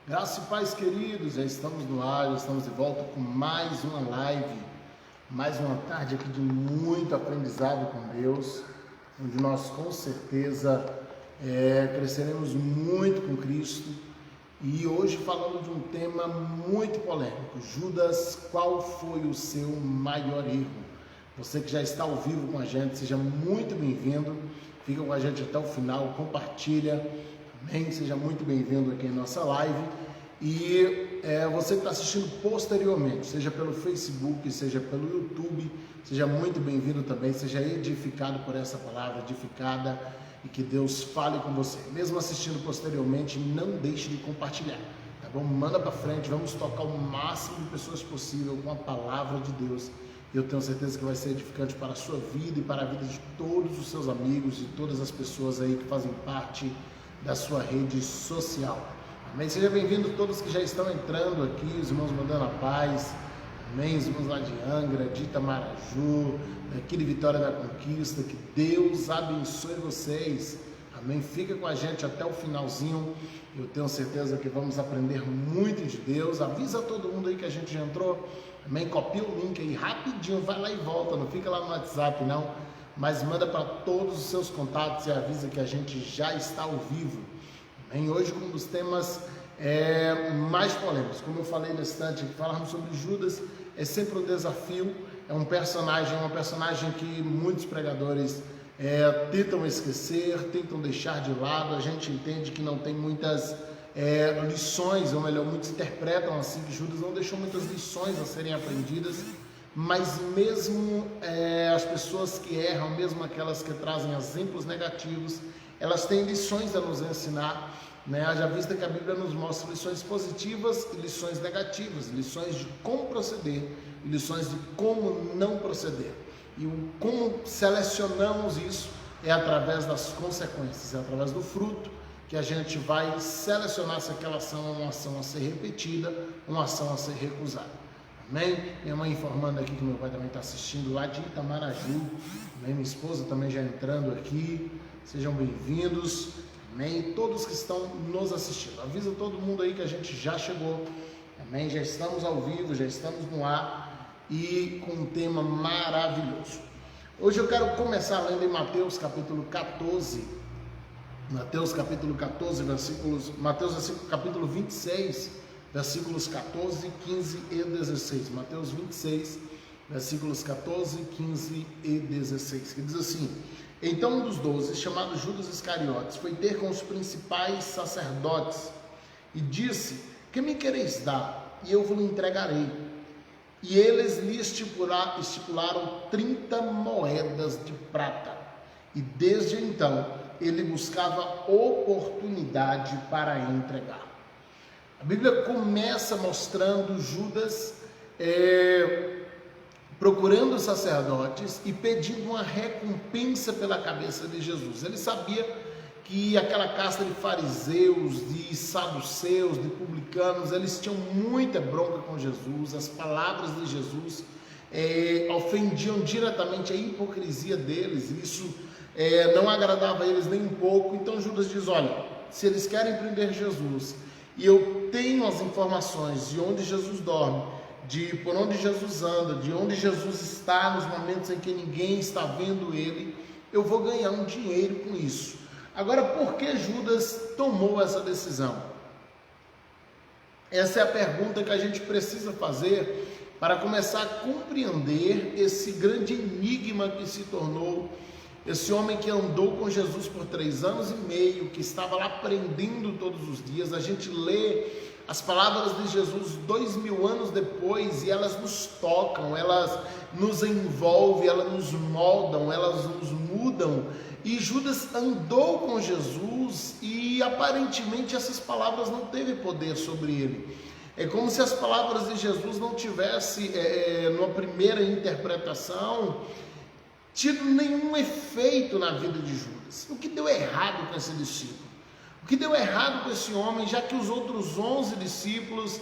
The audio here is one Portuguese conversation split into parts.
Graça e paz, queridos, já estamos no ar, já estamos de volta com mais uma live, mais uma tarde aqui de muito aprendizado com Deus, onde nós com certeza cresceremos muito com Cristo. E hoje falando de um tema muito polêmico: Judas, qual foi o seu maior erro? Você que já está ao vivo com a gente, seja muito bem-vindo, fica com a gente até o final, compartilha. Amém? Seja muito bem-vindo aqui em nossa live. E você que está assistindo posteriormente, seja pelo Facebook, seja pelo YouTube, seja muito bem-vindo também, seja edificado por essa palavra, edificada, e que Deus fale com você. Mesmo assistindo posteriormente, não deixe de compartilhar, tá bom? Manda para frente, vamos tocar o máximo de pessoas possível com a palavra de Deus. Eu tenho certeza que vai ser edificante para a sua vida e para a vida de todos os seus amigos e todas as pessoas aí que fazem parte da sua rede social. Amém? Seja bem-vindo todos que já estão entrando aqui, os irmãos mandando a paz. Amém? Os irmãos lá de Angra, de Itamaraju, daqui de Vitória da Conquista. Que Deus abençoe vocês. Amém? Fica com a gente até o finalzinho. Eu tenho certeza que vamos aprender muito de Deus. Avisa todo mundo aí que a gente já entrou. Amém? Copia o link aí rapidinho, vai lá e volta. Não fica lá no WhatsApp não, mas manda para todos os seus contatos e avisa que a gente já está ao vivo. Amém? Hoje um dos temas mais polêmicos, como eu falei no instante, falarmos sobre Judas é sempre um desafio. É uma personagem que muitos pregadores tentam esquecer, tentam deixar de lado. A gente entende que não tem muitas lições, ou melhor, muitos interpretam assim que Judas não deixou muitas lições a serem aprendidas. Mas mesmo as pessoas que erram, mesmo aquelas que trazem exemplos negativos, elas têm lições a nos ensinar, né? Haja vista que a Bíblia nos mostra lições positivas e lições negativas, lições de como proceder e lições de como não proceder. E como selecionamos isso é através das consequências, é através do fruto que a gente vai selecionar se aquela ação é uma ação a ser repetida, uma ação a ser recusada. Amém? Minha mãe informando aqui que meu pai também está assistindo lá de Itamaraju. Amém? Minha esposa também já entrando aqui. Sejam bem-vindos. Amém? Todos que estão nos assistindo. Avisa todo mundo aí que a gente já chegou. Amém? Já estamos ao vivo, já estamos no ar e com um tema maravilhoso. Hoje eu quero começar lendo em Mateus capítulo 14. Mateus capítulo 14, capítulo 26. Versículos 14, 15 e 16. Mateus 26, versículos 14, 15 e 16. Que diz assim: Então um dos 12, chamado Judas Iscariotes, foi ter com os principais sacerdotes e disse: Que me quereis dar? E eu vos entregarei. E eles lhe estipularam 30 moedas de prata. E desde então ele buscava oportunidade para entregar. A Bíblia começa mostrando Judas procurando os sacerdotes e pedindo uma recompensa pela cabeça de Jesus. Ele sabia que aquela casta de fariseus, de saduceus, de publicanos, eles tinham muita bronca com Jesus. As palavras de Jesus ofendiam diretamente a hipocrisia deles. Isso não agradava a eles nem um pouco. Então Judas diz: olha, se eles querem prender Jesus, e eu tenho as informações de onde Jesus dorme, de por onde Jesus anda, de onde Jesus está nos momentos em que ninguém está vendo ele, eu vou ganhar um dinheiro com isso. Agora, por que Judas tomou essa decisão? Essa é a pergunta que a gente precisa fazer para começar a compreender esse grande enigma que se tornou esse homem que andou com Jesus por 3 anos e meio, que estava lá aprendendo todos os dias. A gente lê as palavras de Jesus 2000 anos depois e elas nos tocam, elas nos envolvem, elas nos moldam, elas nos mudam. E Judas andou com Jesus e aparentemente essas palavras não teve poder sobre ele. É como se as palavras de Jesus não tivessem, numa primeira interpretação, tido nenhum efeito na vida de Judas. O que deu errado com esse discípulo? O que deu errado com esse homem, já que os outros 11 discípulos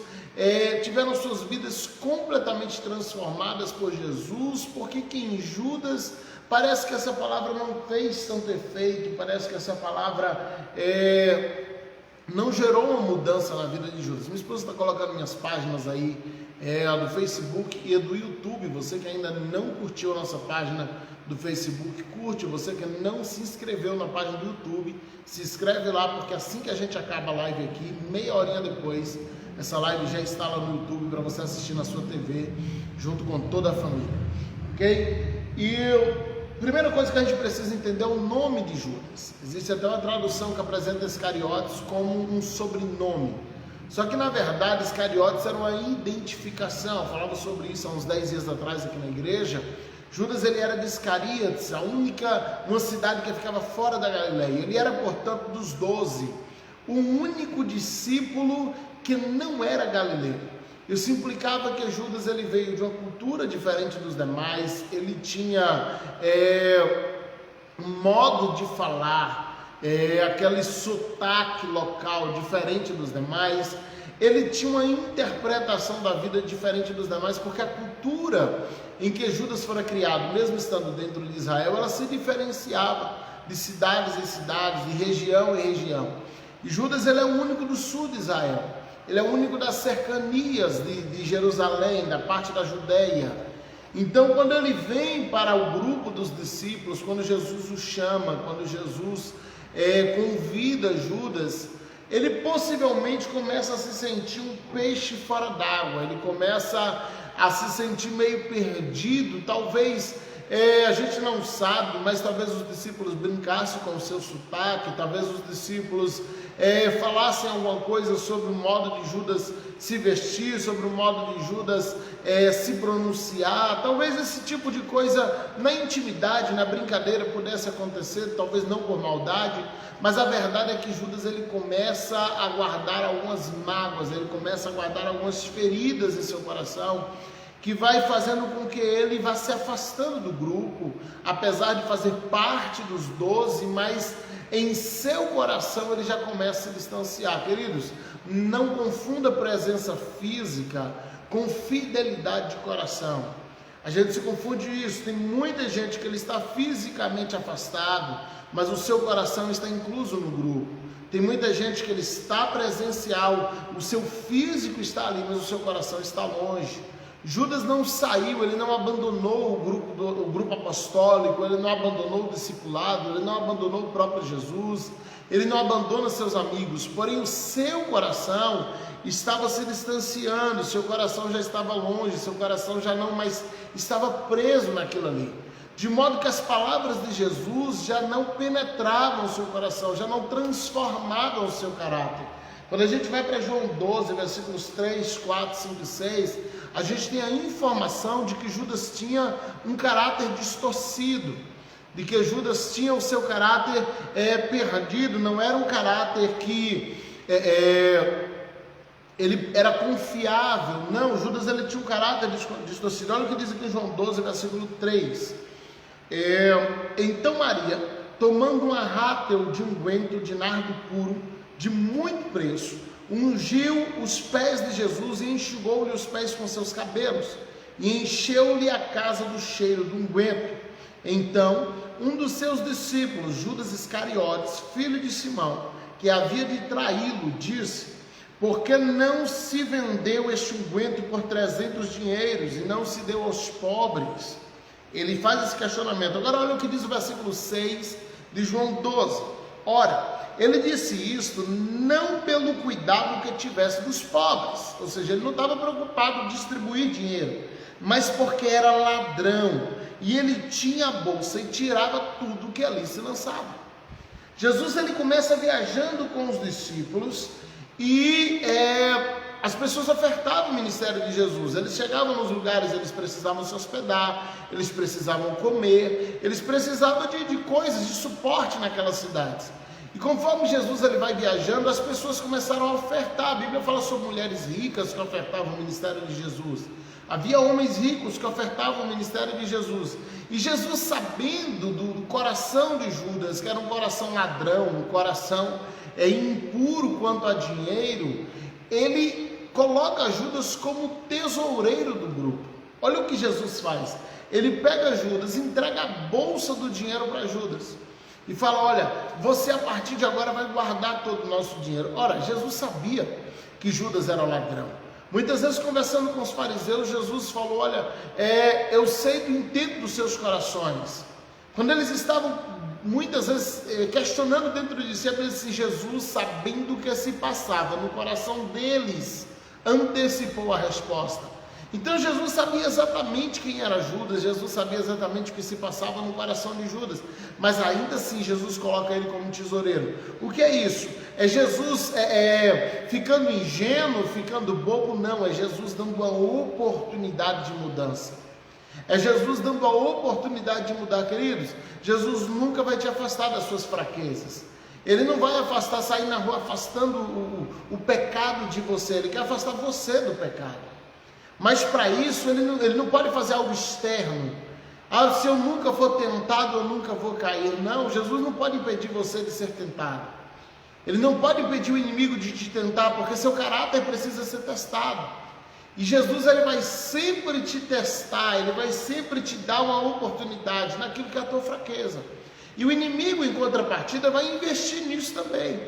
tiveram suas vidas completamente transformadas por Jesus? Porque que em Judas parece que essa palavra não fez tanto efeito, parece que essa palavra não gerou uma mudança na vida de Judas. Minha esposa está colocando minhas páginas aí, a do Facebook e a do YouTube. Você que ainda não curtiu a nossa página do Facebook, curte. Você que não se inscreveu na página do YouTube, se inscreve lá, porque assim que a gente acaba a live aqui, meia horinha depois, essa live já está lá no YouTube para você assistir na sua TV, junto com toda a família, ok? E primeira coisa que a gente precisa entender é o nome de Judas. Existe até uma tradução que apresenta Iscariotes como um sobrenome. Só que na verdade Iscariotes era uma identificação. Eu falava sobre isso há uns 10 dias atrás aqui na igreja. Judas, ele era de Iscariotes, uma cidade que ficava fora da Galileia. Ele era, portanto, dos 12, o único discípulo que não era galileu. Isso implicava que Judas, ele veio de uma cultura diferente dos demais. Ele tinha um modo de falar, aquele sotaque local diferente dos demais. Ele tinha uma interpretação da vida diferente dos demais, porque a cultura em que Judas fora criado, mesmo estando dentro de Israel, ela se diferenciava de cidades em cidades, de região em região. E Judas, ele é o único do sul de Israel. Ele é o único das cercanias de Jerusalém, da parte da Judeia. Então, quando ele vem para o grupo dos discípulos, quando Jesus o chama, quando Jesus convida Judas, ele possivelmente começa a se sentir um peixe fora d'água. Ele começa a se sentir meio perdido. Talvez, a gente não sabe, mas talvez os discípulos brincassem com o seu sotaque, talvez os discípulos falassem alguma coisa sobre o modo de Judas se vestir, sobre o modo de Judas se pronunciar. Talvez esse tipo de coisa na intimidade, na brincadeira pudesse acontecer, talvez não por maldade, mas a verdade é que Judas, ele começa a guardar algumas mágoas, ele começa a guardar algumas feridas em seu coração, que vai fazendo com que ele vá se afastando do grupo, apesar de fazer parte dos 12, mas em seu coração ele já começa a se distanciar. Queridos, não confunda presença física com fidelidade de coração. A gente se confunde isso. Tem muita gente que ele está fisicamente afastado, mas o seu coração está incluso no grupo. Tem muita gente que ele está presencial, o seu físico está ali, mas o seu coração está longe. Judas não saiu, ele não abandonou o grupo apostólico, ele não abandonou o discipulado, ele não abandonou o próprio Jesus, ele não abandona seus amigos, porém o seu coração estava se distanciando, seu coração já estava longe, seu coração já não mais estava preso naquilo ali, de modo que as palavras de Jesus já não penetravam o seu coração, já não transformavam o seu caráter. Quando a gente vai para João 12, versículos 3, 4, 5 e 6, a gente tem a informação de que Judas tinha um caráter distorcido, de que Judas tinha o seu caráter perdido, não era um caráter que ele era confiável, não. Judas, ele tinha um caráter distorcido. Olha o que diz aqui em João 12, versículo 3. Então Maria, tomando uma rátel de unguento de nardo puro, de muito preço, ungiu os pés de Jesus e enxugou-lhe os pés com seus cabelos, e encheu-lhe a casa do cheiro do unguento. Então, um dos seus discípulos, Judas Iscariotes, filho de Simão, que havia de traí-lo, disse: por que não se vendeu este unguento por 300 dinheiros e não se deu aos pobres? Ele faz esse questionamento. Agora olha o que diz o versículo 6 de João 12. Ora, ele disse isto não pelo cuidado que tivesse dos pobres, ou seja, ele não estava preocupado em distribuir dinheiro, mas porque era ladrão, e ele tinha a bolsa e tirava tudo que ali se lançava. Jesus, ele começa viajando com os discípulos, e as pessoas ofertavam o ministério de Jesus. Eles chegavam nos lugares, eles precisavam se hospedar, eles precisavam comer, eles precisavam de coisas, de suporte naquelas cidades. E conforme Jesus, ele vai viajando, as pessoas começaram a ofertar. A Bíblia fala sobre mulheres ricas que ofertavam o ministério de Jesus. Havia homens ricos que ofertavam o ministério de Jesus. E Jesus, sabendo do coração de Judas, que era um coração ladrão, um coração impuro quanto a dinheiro, ele coloca Judas como tesoureiro do grupo. Olha o que Jesus faz. Ele pega Judas, entrega a bolsa do dinheiro para Judas. e fala: olha, você a partir de agora vai guardar todo o nosso dinheiro. Ora, Jesus sabia que Judas era ladrão. Muitas vezes, conversando com os fariseus, Jesus falou: olha, eu sei do intento dos seus corações. Quando eles estavam muitas vezes questionando dentro de si, Jesus, sabendo o que se passava no coração deles, antecipou a resposta. Então Jesus sabia exatamente quem era Judas, Jesus sabia exatamente o que se passava no coração de Judas, mas ainda assim Jesus coloca ele como tesoureiro. O que é isso? É Jesus ficando ingênuo, ficando bobo? Não, é Jesus dando a oportunidade de mudança. É Jesus dando a oportunidade de mudar, queridos. Jesus nunca vai te afastar das suas fraquezas. Ele não vai sair na rua afastando o pecado de você, ele quer afastar você do pecado. Mas para isso ele não pode fazer algo externo. Se eu nunca for tentado, eu nunca vou cair. Não, Jesus não pode impedir você de ser tentado. Ele não pode impedir o inimigo de te tentar, porque seu caráter precisa ser testado. E Jesus, ele vai sempre te testar, ele vai sempre te dar uma oportunidade naquilo que é a tua fraqueza. E o inimigo, em contrapartida, vai investir nisso também.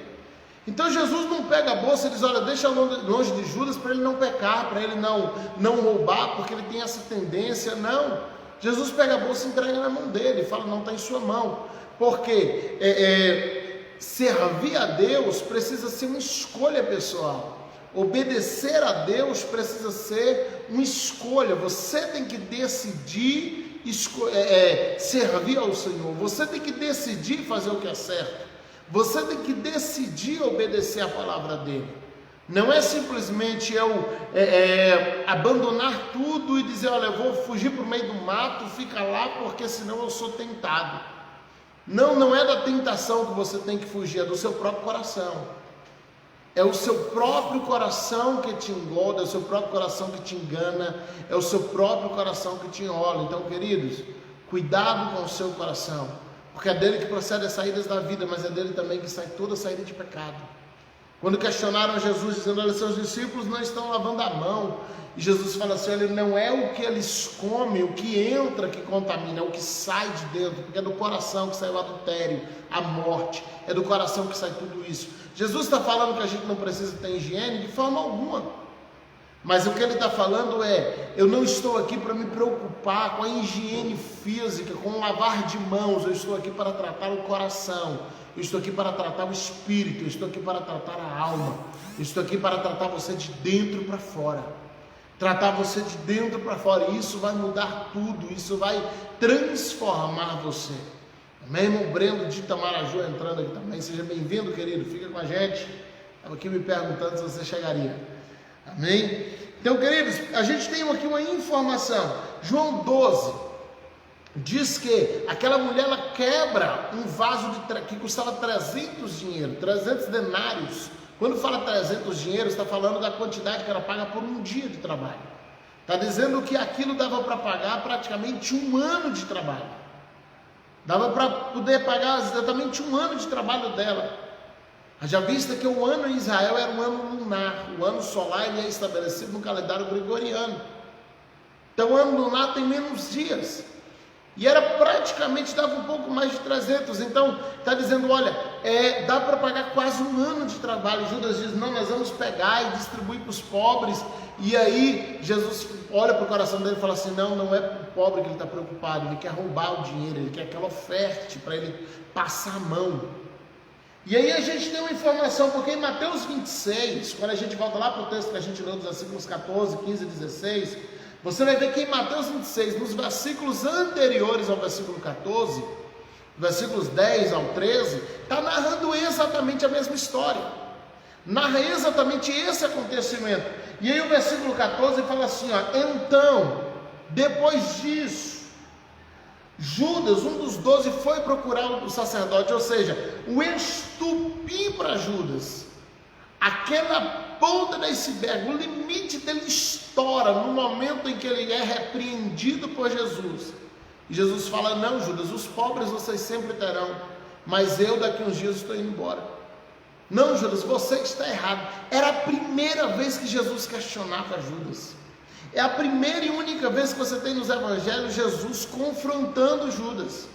Então Jesus não pega a bolsa e diz: olha, deixa longe de Judas para ele não pecar, para ele não roubar, porque ele tem essa tendência. Não, Jesus pega a bolsa e entrega na mão dele e fala: não, está em sua mão. Porque servir a Deus precisa ser uma escolha pessoal. Obedecer a Deus precisa ser uma escolha. Você tem que decidir servir ao Senhor. Você tem que decidir fazer o que é certo. Você tem que decidir obedecer a palavra dele. Não é simplesmente eu abandonar tudo e dizer: olha, eu vou fugir para o meio do mato, fica lá porque senão eu sou tentado. Não é da tentação que você tem que fugir, é do seu próprio coração. É o seu próprio coração que te engorda, é o seu próprio coração que te engana, é o seu próprio coração que te enrola. Então, queridos, cuidado com o seu coração, porque é dele que procede as saídas da vida, mas é dele também que sai toda a saída de pecado. Quando questionaram Jesus, dizendo: olha, seus discípulos não estão lavando a mão, e Jesus fala assim: olha, não é o que eles comem, o que entra que contamina, é o que sai de dentro, porque é do coração que sai o adultério, a morte, é do coração que sai tudo isso. Jesus está falando que a gente não precisa ter higiene de forma alguma, mas o que ele está falando eu não estou aqui para me preocupar com a higiene física, com o lavar de mãos, eu estou aqui para tratar o coração, eu estou aqui para tratar o espírito, eu estou aqui para tratar a alma, eu estou aqui para tratar você de dentro para fora, tratar você de dentro para fora, e isso vai mudar tudo, isso vai transformar você. Amém, irmão Brendo de Itamaraju entrando aqui também, seja bem-vindo, querido, fica com a gente. Estava aqui me perguntando se você chegaria. Amém? Então, queridos, a gente tem aqui uma informação. João 12 diz que aquela mulher, ela quebra um vaso que custava 300 denários. Quando fala 300 dinheiros, está falando da quantidade que ela paga por um dia de trabalho. Está dizendo que aquilo dava para pagar praticamente um ano de trabalho. Dava para poder pagar exatamente um ano de trabalho dela. Haja vista que o ano em Israel era um ano lunar, o ano solar ele é estabelecido no calendário gregoriano. Então o ano lunar tem menos dias. E era praticamente, dava um pouco mais de 300. Então está dizendo: olha, dá para pagar quase um ano de trabalho. Judas diz: não, nós vamos pegar e distribuir para os pobres. E aí Jesus olha para o coração dele e fala assim: não é o pobre que ele está preocupado, ele quer roubar o dinheiro, ele quer que ela oferte para ele passar a mão. E aí a gente tem uma informação, porque em Mateus 26, quando a gente volta lá para o texto que a gente leu dos versículos 14, 15 e 16, você vai ver que em Mateus 26, nos versículos anteriores ao versículo 14, versículos 10 ao 13, está narrando exatamente a mesma história, narra exatamente esse acontecimento. E aí o versículo 14 fala assim: então, depois disso, Judas, um dos 12, foi procurar o sacerdote, ou seja, o estupim para Judas, aquela ponta do iceberg, o limite dele estoura no momento em que ele é repreendido por Jesus. E Jesus fala: não, Judas, os pobres vocês sempre terão, mas eu daqui uns dias estou indo embora. Não, Judas, você está errado. Era a primeira vez que Jesus questionava Judas. É a primeira e única vez que você tem nos evangelhos Jesus confrontando Judas.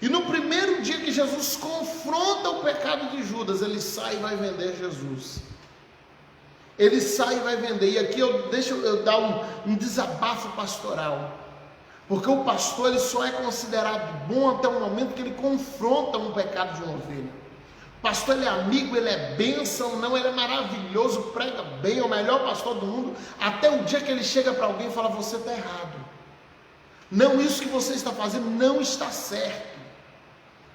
E no primeiro dia que Jesus confronta o pecado de Judas, ele sai e vai vender Jesus. Ele sai e vai vender. E aqui deixa eu dar um desabafo pastoral. Porque o pastor ele só é considerado bom até o momento que ele confronta um pecado de uma ovelha. O pastor ele é amigo, ele é bênção, não, ele é maravilhoso, prega bem, é o melhor pastor do mundo, até o dia que ele chega para alguém e fala: você está errado. Não, isso que você está fazendo não está certo.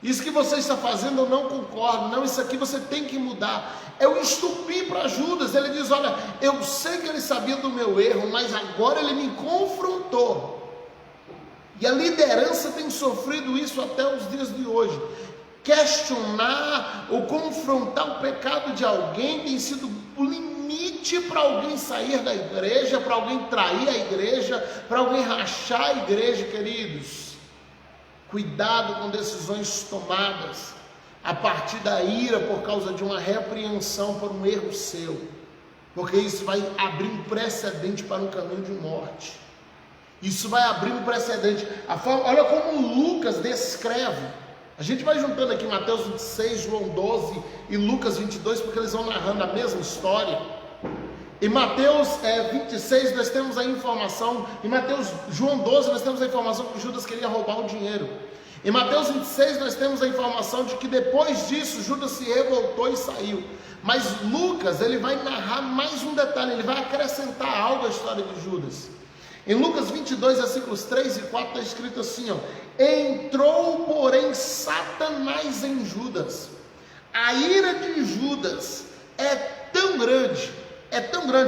Isso que você está fazendo eu não concordo. Não, isso aqui você tem que mudar. É o estupim para Judas. Ele diz: olha, eu sei que ele sabia do meu erro, mas agora ele me confrontou. E a liderança tem sofrido isso até os dias de hoje. Questionar ou confrontar o pecado de alguém tem sido o limite para alguém sair da igreja, para alguém trair a igreja, para alguém rachar a igreja, queridos. Cuidado com decisões tomadas a partir da ira por causa de uma repreensão por um erro seu, porque isso vai abrir um precedente para um caminho de morte. Isso vai abrir um precedente. Olha como Lucas descreve. A gente vai juntando aqui Mateus 26, João 12 e Lucas 22, porque eles vão narrando a mesma história. Em Mateus 26 nós temos a informação, João 12 nós temos a informação que Judas queria roubar o dinheiro. Em Mateus 26 nós temos a informação de que depois disso Judas se revoltou e saiu. Mas Lucas ele vai narrar mais um detalhe, ele vai acrescentar algo à história de Judas. Em Lucas 22, versículos 3 e 4 está escrito assim, ó: entrou porém Satanás em Judas. A ira de Judas é tão grande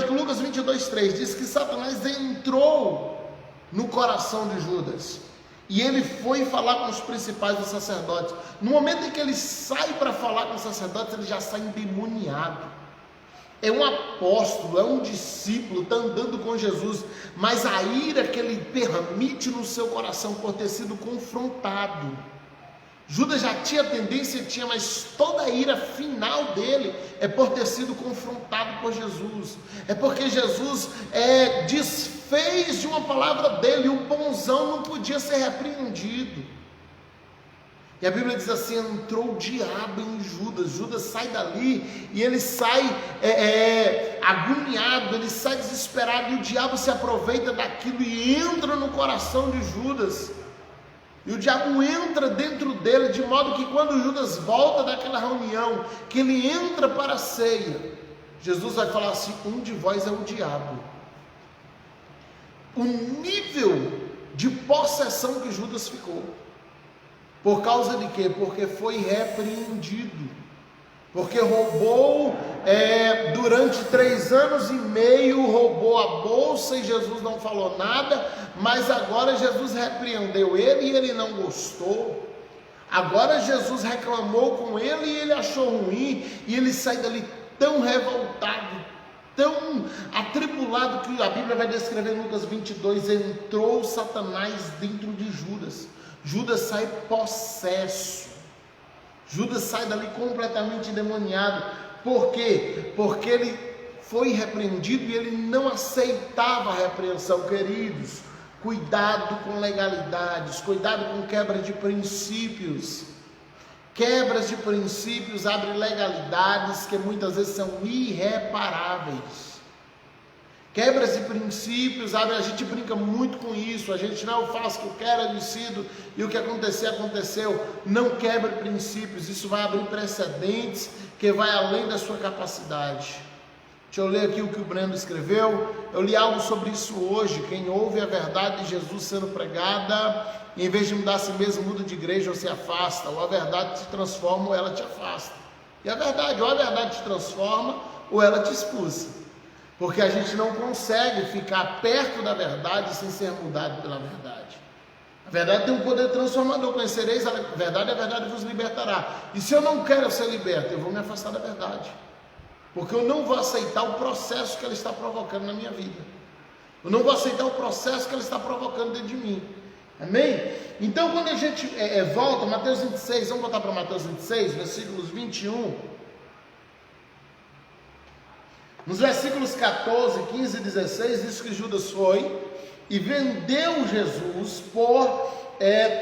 que Lucas 22, 3 diz que Satanás entrou no coração de Judas. E ele foi falar com os principais dos sacerdotes. No momento em que ele sai para falar com os sacerdotes, ele já sai endemoniado. É um apóstolo, é um discípulo, está andando com Jesus, mas a ira que ele permite no seu coração por ter sido confrontado. Judas já tinha tendência, mas toda a ira final dele é por ter sido confrontado por Jesus. É porque Jesus desfez de uma palavra dele, e o bonzão não podia ser repreendido. E a Bíblia diz assim: entrou o diabo em Judas. Judas sai dali e ele sai agoniado, ele sai desesperado, e o diabo se aproveita daquilo e entra no coração de Judas. E o diabo entra dentro dele, de modo que quando Judas volta daquela reunião, que ele entra para a ceia, Jesus vai falar assim: um de vós é o diabo. O nível de possessão que Judas ficou. Por causa de quê? Porque foi repreendido. Porque roubou durante 3 anos e meio, roubou a bolsa e Jesus não falou nada, mas agora Jesus repreendeu ele e ele não gostou. Agora Jesus reclamou com ele e ele achou ruim, e ele sai dali tão revoltado, tão atribulado, que a Bíblia vai descrever em Lucas 22, entrou Satanás dentro de Judas. Judas sai possesso. Judas sai dali completamente endemoniado. Por quê? Porque ele foi repreendido e ele não aceitava a repreensão. Queridos, cuidado com legalidades, cuidado com quebra de princípios. Quebras de princípios abrem legalidades que muitas vezes são irreparáveis. Quebras de princípios, a gente brinca muito com isso, a gente não faz o que eu quero, eu decido, e o que acontecer, aconteceu. Não quebre princípios, isso vai abrir precedentes que vai além da sua capacidade. Deixa eu ler aqui o que o Breno escreveu. Eu li algo sobre isso hoje: quem ouve a verdade de Jesus sendo pregada, em vez de mudar a si mesmo, muda de igreja ou se afasta, ou a verdade te transforma ou ela te afasta. E a verdade, ou a verdade te transforma ou ela te expulsa. Porque a gente não consegue ficar perto da verdade sem ser mudado pela verdade. A verdade tem um poder transformador. Conhecereis a verdade vos libertará. E se eu não quero ser liberto, eu vou me afastar da verdade. Porque eu não vou aceitar o processo que ela está provocando na minha vida. Eu não vou aceitar o processo que ela está provocando dentro de mim. Amém? Então quando a gente volta, Mateus 26, vamos voltar para Mateus 26, versículos 21... Nos versículos 14, 15 e 16, diz que Judas foi e vendeu Jesus por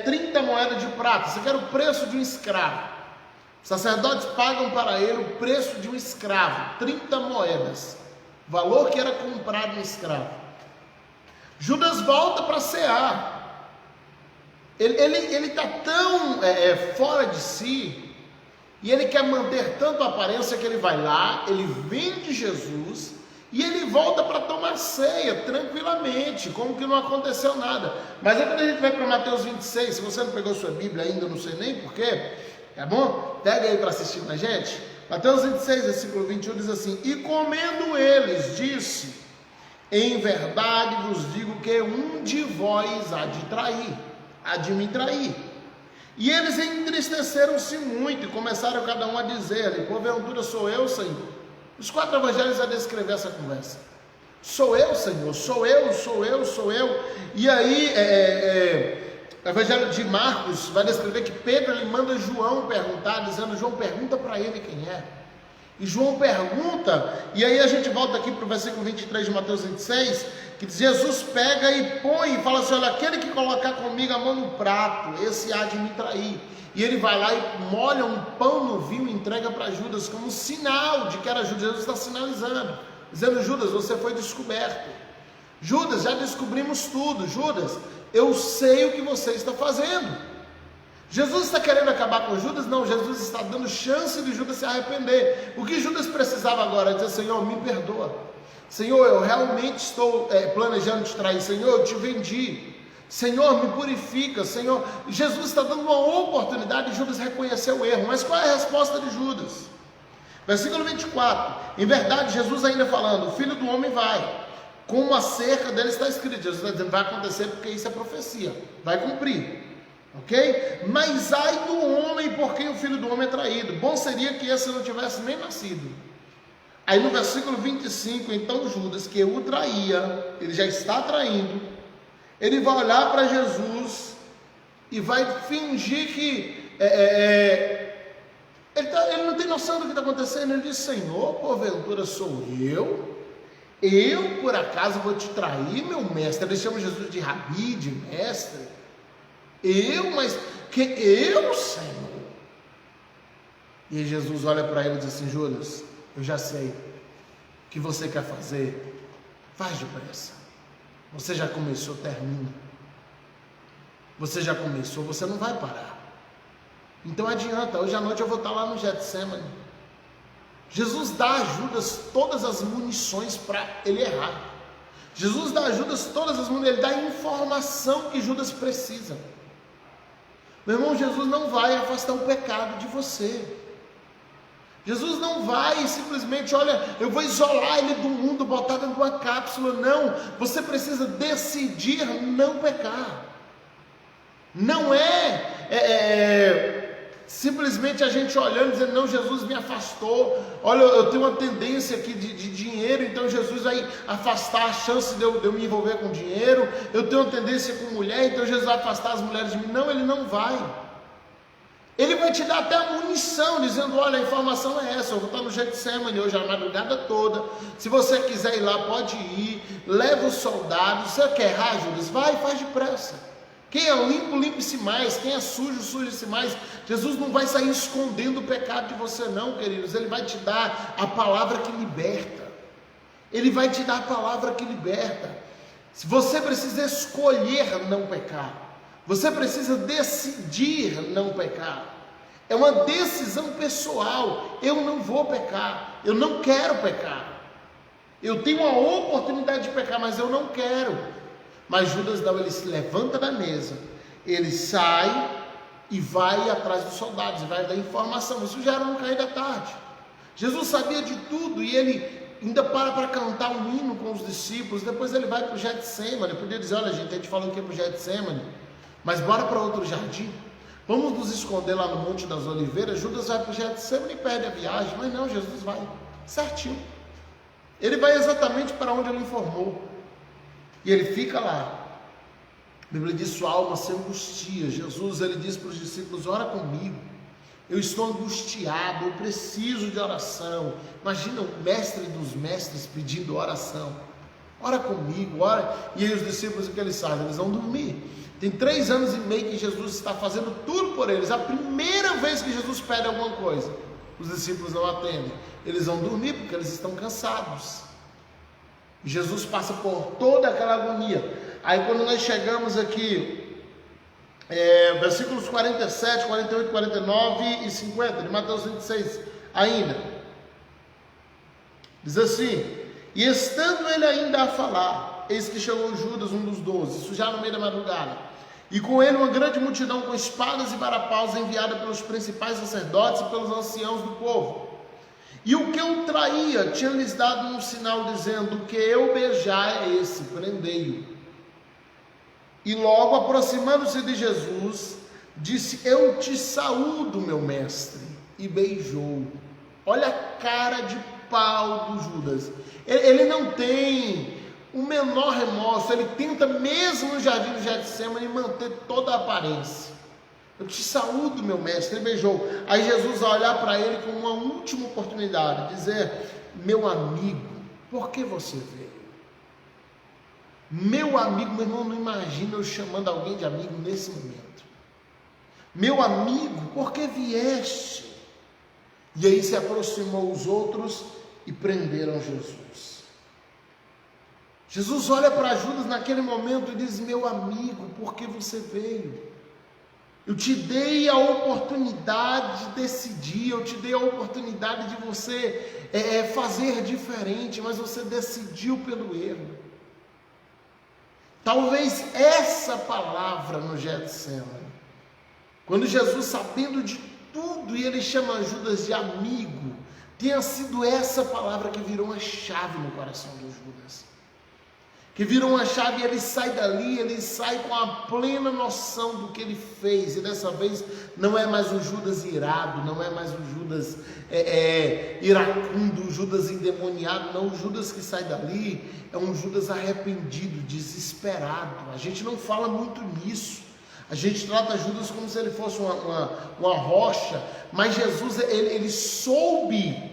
30 moedas de prata. Isso aqui era o preço de um escravo. Os sacerdotes pagam para ele o preço de um escravo, 30 moedas, valor que era comprado um escravo. Judas volta para cear. Ele está tão fora de si, e ele quer manter tanto a aparência, que ele vai lá, ele vende Jesus, e ele volta para tomar ceia tranquilamente, como que não aconteceu nada. Mas aí quando a gente vai para Mateus 26, se você não pegou sua Bíblia ainda, não sei nem porquê, tá bom? Pega aí para assistir com a gente. Mateus 26, versículo 21 diz assim: e comendo eles, disse: em verdade vos digo que um de vós há de me trair. E eles entristeceram-se muito e começaram cada um a dizer-lhe: porventura sou eu, Senhor? Os 4 evangelhos vão descrever essa conversa. Sou eu, Senhor, sou eu. E aí, o evangelho de Marcos vai descrever que Pedro ele manda João perguntar, dizendo: João, pergunta para ele quem é. E João pergunta, e aí a gente volta aqui para o versículo 23 de Mateus 26, que diz: Jesus pega e põe, e fala assim: olha, aquele que colocar comigo a mão no prato, esse há de me trair. E ele vai lá e molha um pão no vinho e entrega para Judas, como sinal de que era Judas. Jesus está sinalizando, dizendo: Judas, você foi descoberto. Judas, já descobrimos tudo. Judas, eu sei o que você está fazendo. Jesus está querendo acabar com Judas? Não, Jesus está dando chance de Judas se arrepender. O que Judas precisava agora? Dizer: Senhor, me perdoa. Senhor, eu realmente estou planejando te trair. Senhor, eu te vendi. Senhor, me purifica. Senhor, Jesus está dando uma oportunidade. Judas reconheceu o erro. Mas qual é a resposta de Judas? Versículo 24. Em verdade, Jesus ainda falando: o Filho do Homem vai, como acerca dele está escrito. Jesus está dizendo: vai acontecer porque isso é profecia, vai cumprir. Ok? Mas ai do homem por quem o Filho do Homem é traído. Bom seria que esse não tivesse nem nascido. Aí no versículo 25, então Judas, que o traía, ele já está traindo, ele vai olhar para Jesus e vai fingir que ele não tem noção do que está acontecendo. Ele diz: Senhor, porventura sou eu por acaso vou te trair, meu mestre? Eles chamam Jesus de rabi, de mestre. Mas que eu, Senhor? E Jesus olha para ele e diz assim: Judas, eu já sei o que você quer fazer, faz depressa. Você já começou, termina. Você já começou, você não vai parar. Então adianta, hoje à noite eu vou estar lá no Getsemane. Jesus dá a Judas todas as munições para ele errar. Jesus dá a Judas todas as munições, ele dá a informação que Judas precisa. Meu irmão, Jesus não vai afastar o pecado de você. Jesus não vai simplesmente, olha, eu vou isolar ele do mundo, botar dentro de uma cápsula. Não, você precisa decidir não pecar. Não simplesmente a gente olhando e dizendo: não, Jesus me afastou. Olha, eu tenho uma tendência aqui de dinheiro, então Jesus vai afastar a chance de eu me envolver com dinheiro. Eu tenho uma tendência com mulher, então Jesus vai afastar as mulheres de mim. Não, ele não vai. Ele vai te dar até a munição, dizendo: olha, a informação é essa, eu vou estar no Getsemane hoje a madrugada toda. Se você quiser ir lá, pode ir. Leva os soldados. Você quer errar, Judas? Vai, faz depressa. Quem é limpo, limpe-se mais. Quem é sujo, suje-se mais. Jesus não vai sair escondendo o pecado de você não, queridos. Ele vai te dar a palavra que liberta. Ele vai te dar a palavra que liberta. Se você precisa escolher não pecar, você precisa decidir não pecar. É uma decisão pessoal. Eu não vou pecar, eu não quero pecar. Eu tenho a oportunidade de pecar, mas eu não quero. Mas Judas não, ele se levanta da mesa, ele sai e vai atrás dos soldados, e vai dar informação. Isso já era no cair da tarde. Jesus sabia de tudo, e ele ainda para cantar um hino com os discípulos. Depois ele vai para o Getsemane. Podia dizer: olha, gente, a gente falou que ia para o Getsemane, mas bora para outro jardim, vamos nos esconder lá no Monte das Oliveiras. Judas vai para o Getsemane e perde a viagem. Mas não, Jesus vai certinho. Ele vai exatamente para onde ele informou. E ele fica lá. A Bíblia diz: sua alma se angustia. Jesus, ele diz para os discípulos: ora comigo, eu estou angustiado, eu preciso de oração. Imagina o mestre dos mestres pedindo oração. ora comigo, ora. E aí os discípulos, o que eles fazem? Eles vão dormir. Tem 3 anos e meio que Jesus está fazendo tudo por eles. A primeira vez que Jesus pede alguma coisa, os discípulos não atendem. Eles vão dormir porque eles estão cansados. Jesus passa por toda aquela agonia. Aí quando nós chegamos aqui, versículos 47, 48, 49 e 50, de Mateus 26 ainda, diz assim: e estando ele ainda a falar, eis que chegou Judas, um dos 12, isso já no meio da madrugada, e com ele uma grande multidão com espadas e varapaus, enviada pelos principais sacerdotes e pelos anciãos do povo. E o que o traía tinha lhes dado um sinal, dizendo: o que eu beijar é esse, prendei-o. E logo aproximando-se de Jesus, disse: eu te saúdo, meu mestre, e beijou. Olha a cara de pau do Judas. Ele não tem o menor remorso. Ele tenta, mesmo no jardim de Getsêmani, manter toda a aparência. Eu te saúdo, meu mestre. Ele beijou. Aí Jesus vai olhar para ele com uma última oportunidade, dizer: meu amigo, por que você veio? Meu amigo, meu irmão, não imagina eu chamando alguém de amigo nesse momento. Meu amigo, por que vieste? E aí se aproximou os outros e prenderam Jesus. Jesus olha para Judas naquele momento e diz: meu amigo, por que você veio? Eu te dei a oportunidade de decidir, eu te dei a oportunidade de você fazer diferente, mas você decidiu pelo erro. Talvez essa palavra no Getsemane, quando Jesus, sabendo de tudo, e ele chama Judas de amigo, tenha sido essa palavra que virou uma chave no coração de Judas. Que virou uma chave, e ele sai dali, ele sai com a plena noção do que ele fez. E dessa vez não é mais o Judas irado, não é mais o Judas iracundo, o Judas endemoniado, não. O Judas que sai dali é um Judas arrependido, desesperado. A gente não fala muito nisso. A gente trata Judas como se ele fosse uma rocha, mas Jesus, ele soube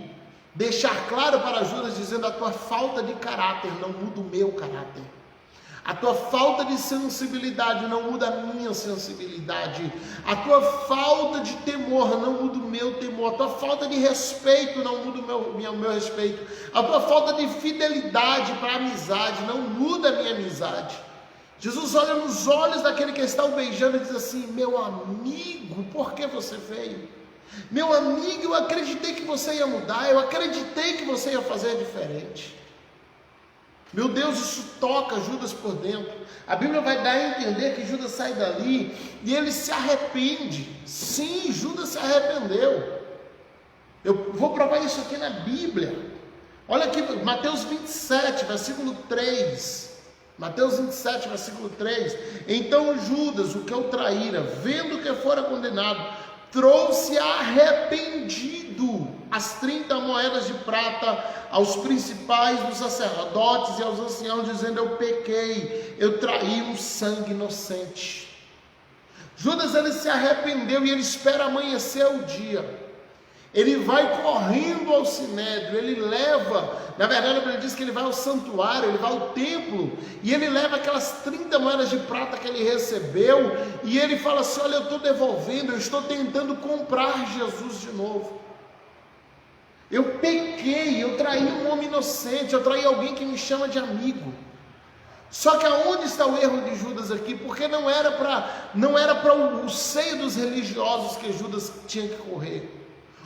deixar claro para Judas, dizendo: a tua falta de caráter não muda o meu caráter. A tua falta de sensibilidade não muda a minha sensibilidade. A tua falta de temor não muda o meu temor. A tua falta de respeito não muda o meu respeito. A tua falta de fidelidade para a amizade não muda a minha amizade. Jesus olha nos olhos daquele que está o beijando e diz assim: meu amigo, por que você veio? Meu amigo, eu acreditei que você ia mudar, eu acreditei que você ia fazer diferente. Meu Deus, isso toca Judas por dentro. A Bíblia vai dar a entender que Judas sai dali e ele se arrepende. Sim, Judas se arrependeu. Eu vou provar isso aqui na Bíblia. Olha aqui, Mateus 27, versículo 3. Mateus 27, versículo 3. Então Judas, o que o traíra, vendo que fora condenado, trouxe arrependido as 30 moedas de prata aos principais dos sacerdotes e aos anciãos, dizendo: eu pequei, eu traí um sangue inocente. Judas, ele se arrependeu e ele espera amanhecer o dia. Ele vai correndo ao sinédrio, ele leva, na verdade ele diz que ele vai ao santuário, ele vai ao templo, e ele leva aquelas 30 moedas de prata que ele recebeu, e ele fala assim: olha, eu estou devolvendo, eu estou tentando comprar Jesus de novo. Eu pequei, eu traí um homem inocente, eu traí alguém que me chama de amigo. Só que aonde está o erro de Judas aqui? Porque não era para o seio dos religiosos que Judas tinha que correr.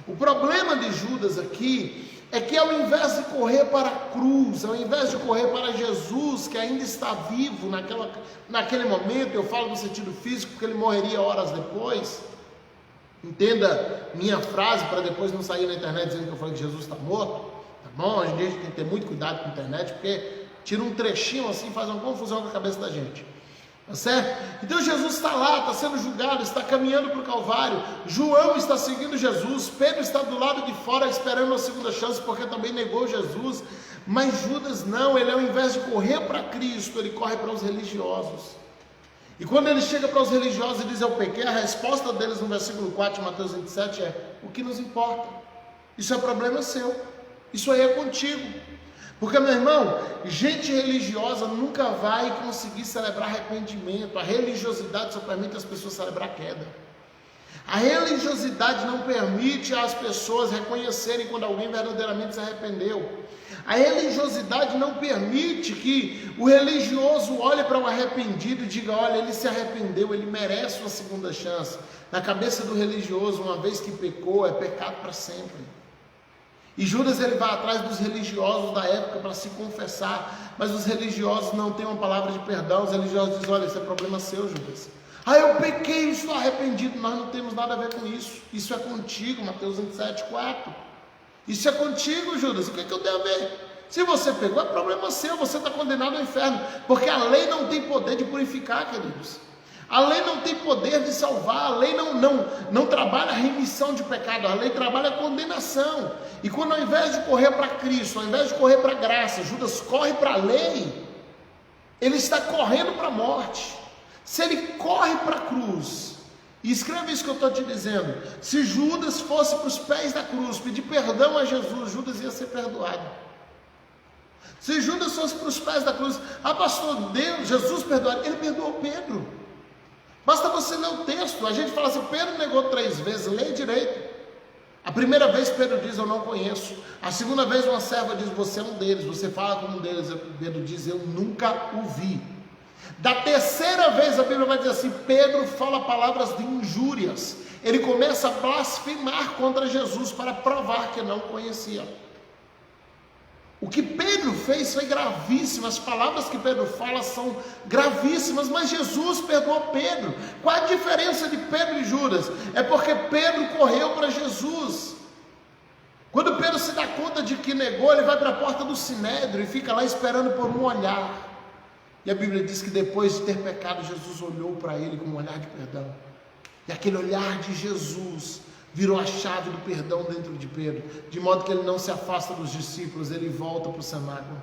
O problema de Judas aqui é que, ao invés de correr para a cruz, ao invés de correr para Jesus, que ainda está vivo naquele momento, eu falo no sentido físico, porque ele morreria horas depois. Entenda minha frase para depois não sair na internet dizendo que eu falei que Jesus está morto, tá bom? A gente tem que ter muito cuidado com a internet, porque tira um trechinho assim e faz uma confusão com a cabeça da gente. Tá certo? Então Jesus está lá, está sendo julgado, está caminhando para o Calvário. João está seguindo Jesus, Pedro está do lado de fora esperando a segunda chance, porque também negou Jesus. Mas Judas não, ele ao invés de correr para Cristo, ele corre para os religiosos. E quando ele chega para os religiosos e diz: eu pequei, a resposta deles no versículo 4 de Mateus 27 é: o que nos importa? Isso é problema seu, isso aí é contigo. Porque, meu irmão, gente religiosa nunca vai conseguir celebrar arrependimento. A religiosidade só permite as pessoas celebrar a queda. A religiosidade não permite às pessoas reconhecerem quando alguém verdadeiramente se arrependeu. A religiosidade não permite que o religioso olhe para o arrependido e diga: olha, ele se arrependeu, ele merece uma segunda chance. Na cabeça do religioso, uma vez que pecou, é pecado para sempre. E Judas, ele vai atrás dos religiosos da época para se confessar, mas os religiosos não têm uma palavra de perdão. Os religiosos dizem: olha, isso é problema seu, Judas. Eu pequei, estou arrependido. Nós não temos nada a ver com isso. Isso é contigo, Mateus 27:4. Isso é contigo, Judas. O que eu tenho a ver? Se você pegou, é problema seu. Você está condenado ao inferno. Porque a lei não tem poder de purificar, queridos. A lei não tem poder de salvar. A lei não trabalha a remissão de pecado. A lei trabalha a condenação. E quando, ao invés de correr para Cristo, ao invés de correr para a graça, Judas corre para a lei, ele está correndo para a morte. Se ele corre para a cruz, e escreve isso que eu estou te dizendo, se Judas fosse para os pés da cruz pedir perdão a Jesus, Judas ia ser perdoado. Se Judas fosse para os pés da cruz: pastor, Deus, Jesus perdoou, ele perdoou Pedro. Basta você ler o texto. A gente fala assim: Pedro negou 3 vezes, lê direito. A primeira vez Pedro diz: eu não conheço. A segunda vez uma serva diz: você é um deles. Você fala como um deles. Pedro diz: eu nunca o vi. Da terceira vez a Bíblia vai dizer assim: Pedro fala palavras de injúrias. Ele começa a blasfemar contra Jesus para provar que não conhecia. O que Pedro fez foi gravíssimo. As palavras que Pedro fala são gravíssimas, mas Jesus perdoou Pedro. Qual a diferença de Pedro e Judas? É porque Pedro correu para Jesus. Quando Pedro se dá conta de que negou, ele vai para a porta do Sinédrio e fica lá esperando por um olhar. E a Bíblia diz que depois de ter pecado, Jesus olhou para ele com um olhar de perdão. E aquele olhar de Jesus virou a chave do perdão dentro de Pedro, de modo que ele não se afasta dos discípulos, ele volta para o cenáculo.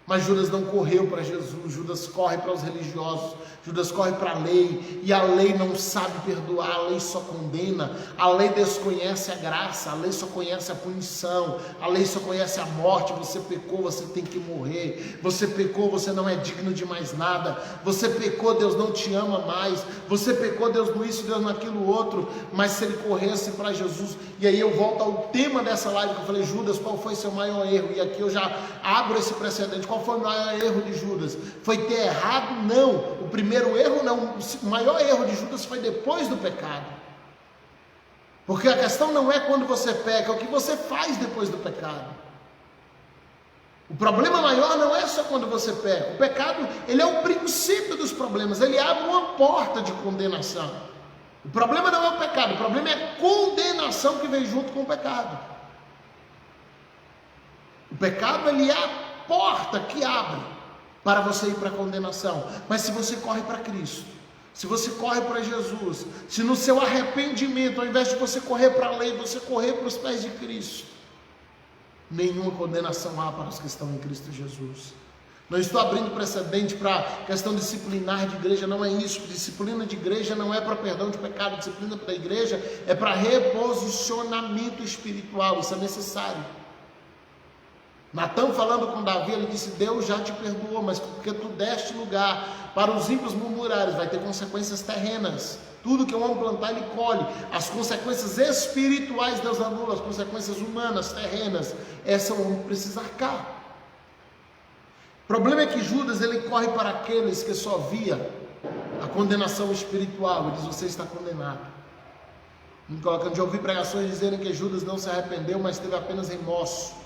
Mas Judas não correu para Jesus, Judas corre para os religiosos, Judas corre para a lei, e a lei não sabe perdoar, a lei só condena, a lei desconhece a graça, a lei só conhece a punição, a lei só conhece a morte. Você pecou, você tem que morrer. Você pecou, você não é digno de mais nada. Você pecou, Deus não te ama mais. Você pecou, Deus no isso, Deus naquilo outro. Mas se ele corresse para Jesus, e aí eu volto ao tema dessa live que eu falei: Judas, qual foi seu maior erro? E aqui eu já abro esse precedente. Qual foi o maior erro de Judas? Foi ter errado? Não. O primeiro erro não. O maior erro de Judas foi depois do pecado. Porque a questão não é quando você peca, é o que você faz depois do pecado. O problema maior não é só quando você peca. O pecado, ele é o princípio dos problemas. Ele abre uma porta de condenação. O problema não é o pecado, o problema é a condenação que vem junto com o pecado. O pecado, ele é a porta que abre para você ir para a condenação. Mas se você corre para Cristo, se você corre para Jesus, se no seu arrependimento, ao invés de você correr para a lei, você correr para os pés de Cristo, nenhuma condenação há para os que estão em Cristo Jesus. Não estou abrindo precedente para questão disciplinar de igreja, não é isso. Disciplina de igreja não é para perdão de pecado. Disciplina da igreja é para reposicionamento espiritual. Isso é necessário. Natã, falando com Davi, ele disse: Deus já te perdoou, mas porque tu deste lugar para os ímpios murmurares, vai ter consequências terrenas. Tudo que o homem plantar, ele colhe. As consequências espirituais Deus anula, as consequências humanas, terrenas, essa o homem precisa arcar. O problema é que Judas, ele corre para aqueles que só via a condenação espiritual. Ele diz: você está condenado. Eu já ouvi pregações dizerem que Judas não se arrependeu, mas teve apenas remorso.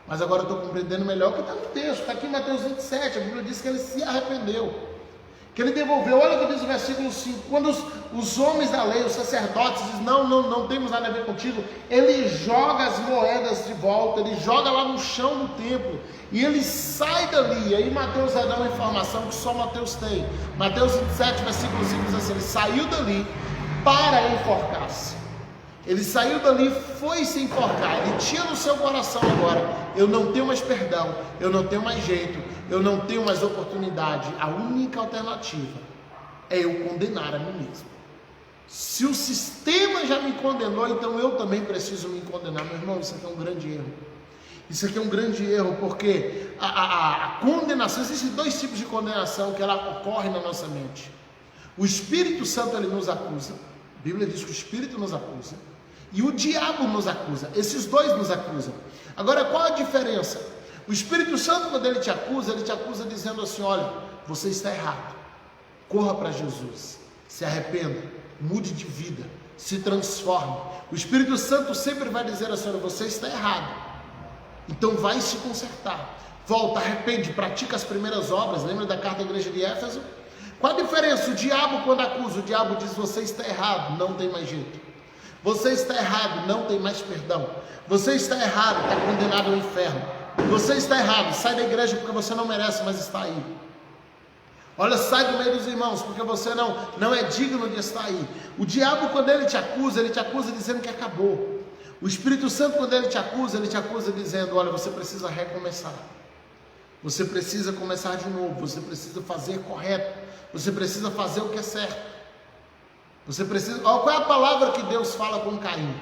Mas agora eu estou compreendendo melhor o que está no texto. Está aqui em Mateus 27, a Bíblia diz que ele se arrependeu, que ele devolveu. Olha o que diz o versículo 5, quando os homens da lei, os sacerdotes, dizem: não temos nada a ver contigo, ele joga as moedas de volta, ele joga lá no chão do templo, e ele sai dali. E aí Mateus vai dar uma informação que só Mateus tem. Mateus 27, versículo 5 diz assim: ele saiu dali para enforcar-se. Ele saiu dali, foi se enforcar. Ele tinha no seu coração agora: eu não tenho mais perdão, eu não tenho mais jeito, eu não tenho mais oportunidade. A única alternativa é eu condenar a mim mesmo. Se o sistema já me condenou, então eu também preciso me condenar. Meu irmão, isso aqui é um grande erro. Isso aqui é um grande erro, porque a condenação, existem dois tipos de condenação que ela ocorre na nossa mente. O Espírito Santo, ele nos acusa. A Bíblia diz que o Espírito nos acusa. E o diabo nos acusa. Esses dois nos acusam. Agora, qual a diferença? O Espírito Santo, quando ele te acusa dizendo assim: olha, você está errado. Corra para Jesus. Se arrependa. Mude de vida. Se transforme. O Espírito Santo sempre vai dizer assim: olha, você está errado. Então vai se consertar. Volta, arrepende, pratica as primeiras obras. Lembra da carta à igreja de Éfeso? Qual a diferença? O diabo, quando acusa, o diabo diz: você está errado, não tem mais jeito. Você está errado, não tem mais perdão. Você está errado, está condenado ao inferno. Você está errado, sai da igreja porque você não merece, mas está aí. Olha, sai do meio dos irmãos, porque você não é digno de estar aí. O diabo, quando ele te acusa dizendo que acabou. O Espírito Santo, quando ele te acusa dizendo: olha, você precisa recomeçar. Você precisa começar de novo, você precisa fazer correto, você precisa fazer o que é certo. Você precisa. Qual é a palavra que Deus fala com Caim?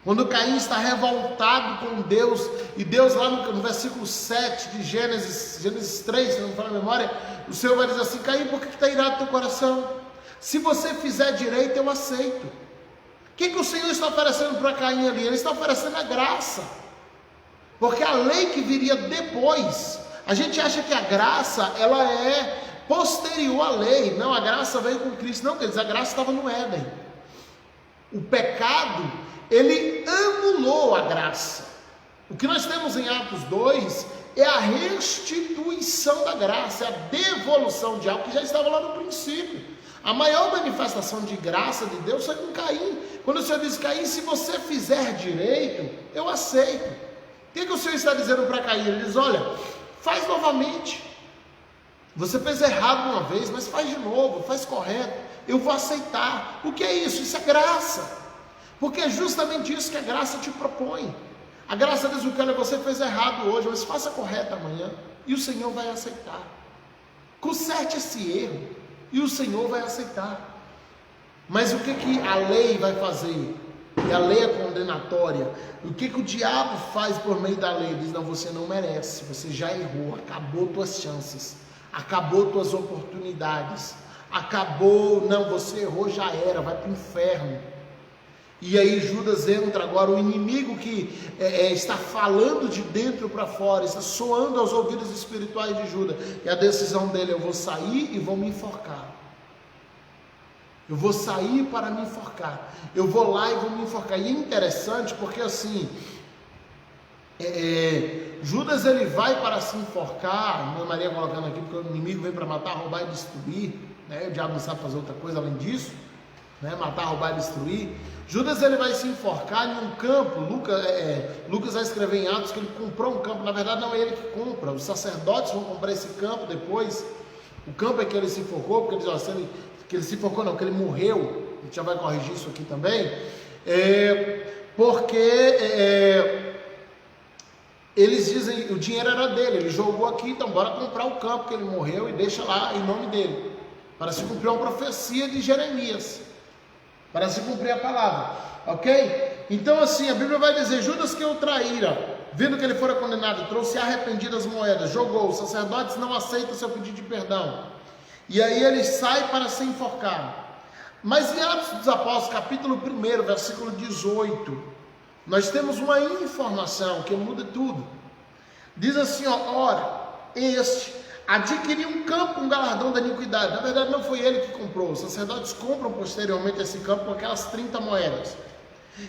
Quando Caim está revoltado com Deus, e Deus lá no versículo 7 de Gênesis 3, se não me fala a memória, o Senhor vai dizer assim: Caim, por que está irado teu coração? Se você fizer direito, eu aceito. O que o Senhor está oferecendo para Caim ali? Ele está oferecendo a graça. Porque a lei que viria depois, a gente acha que a graça, ela é posterior à lei. Não, a graça veio com Cristo. Não, quer dizer, a graça estava no Éden. O pecado, ele anulou a graça. O que nós temos em Atos 2 é a restituição da graça, é a devolução de algo que já estava lá no princípio. A maior manifestação de graça de Deus foi com Caim. Quando o Senhor diz: Caim, se você fizer direito, eu aceito. O que o Senhor está dizendo para Caim? Ele diz: olha, faz novamente. Você fez errado uma vez, mas faz de novo, faz correto. Eu vou aceitar. O que é isso? Isso é graça. Porque é justamente isso que a graça te propõe. A graça diz: o que você fez errado hoje, mas faça correto amanhã. E o Senhor vai aceitar. Conserte esse erro. E o Senhor vai aceitar. Mas o que a lei vai fazer? E a lei é condenatória. O que o diabo faz por meio da lei? Ele diz: não, você não merece, você já errou, acabou tuas chances, acabou tuas oportunidades, acabou, não, você errou, já era, vai para o inferno. E aí Judas entra agora, o inimigo que está falando de dentro para fora, está soando aos ouvidos espirituais de Judas, e a decisão dele: eu vou sair e vou me enforcar. Eu vou sair para me enforcar. Eu vou lá e vou me enforcar. E é interessante porque assim, Judas ele vai para se enforcar. A Maria colocando aqui, porque o inimigo vem para matar, roubar e destruir, né? O diabo não sabe fazer outra coisa além disso, né? Matar, roubar e destruir. Judas ele vai se enforcar em um campo. Lucas vai escrever em Atos que ele comprou um campo. Na verdade não é ele que compra, os sacerdotes vão comprar esse campo depois. O campo é que ele se enforcou, porque eles dizem que ele se enforcou, não, que ele morreu. A gente já vai corrigir isso aqui também. Porque eles dizem, o dinheiro era dele, ele jogou aqui, então bora comprar o campo que ele morreu e deixa lá em nome dele, para se cumprir uma profecia de Jeremias, para se cumprir a palavra, ok? Então assim, a Bíblia vai dizer: Judas, que o traíra, vendo que ele fora condenado, trouxe arrependidas moedas, jogou, os sacerdotes não aceitam seu pedido de perdão, e aí ele sai para se enforcar. Mas em Atos dos Apóstolos, capítulo 1, versículo 18, nós temos uma informação que muda tudo. Diz assim, ora, este adquiriu um campo, um galardão da iniquidade. Na verdade não foi ele que comprou, os sacerdotes compram posteriormente esse campo com aquelas 30 moedas.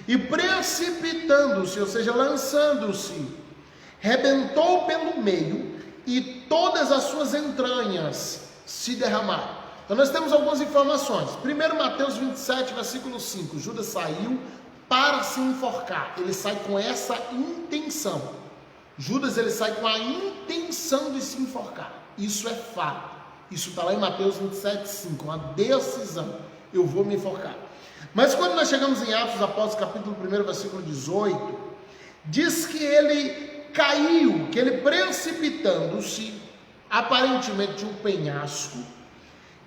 E precipitando-se, ou seja, lançando-se, rebentou pelo meio, e todas as suas entranhas se derramaram. Então nós temos algumas informações. Primeiro, Mateus 27, versículo 5, Judas saiu para se enforcar. Ele sai com essa intenção. Judas ele sai com a intenção de se enforcar. Isso é fato. Isso está lá em Mateus 27, 5, uma decisão. Eu vou me enforcar. Mas quando nós chegamos em Atos dos Apóstolos, capítulo 1, versículo 18, diz que ele caiu, que ele precipitando-se, aparentemente de um penhasco,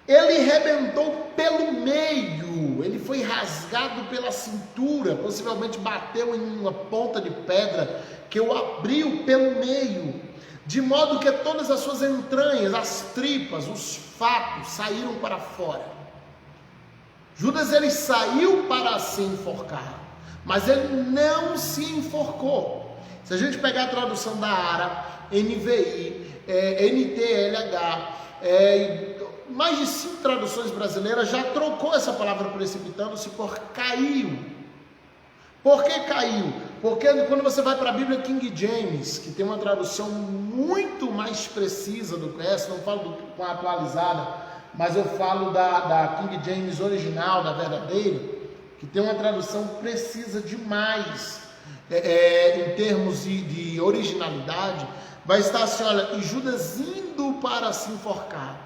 ele rebentou pelo meio, ele foi rasgado pela cintura, possivelmente bateu em uma ponta de pedra que o abriu pelo meio, de modo que todas as suas entranhas, as tripas, os fatos saíram para fora. Judas, ele saiu para se enforcar, mas ele não se enforcou. Se a gente pegar a tradução da ARA, NVI, NTLH, mais de 5 traduções brasileiras já trocou essa palavra precipitando-se por caiu. Por que caiu? Porque quando você vai para a Bíblia King James, que tem uma tradução muito mais precisa do que essa, não falo com a atualizada, mas eu falo da King James original, da verdadeira, que tem uma tradução precisa demais, em termos de originalidade, vai estar assim, olha, e Judas indo para se enforcar.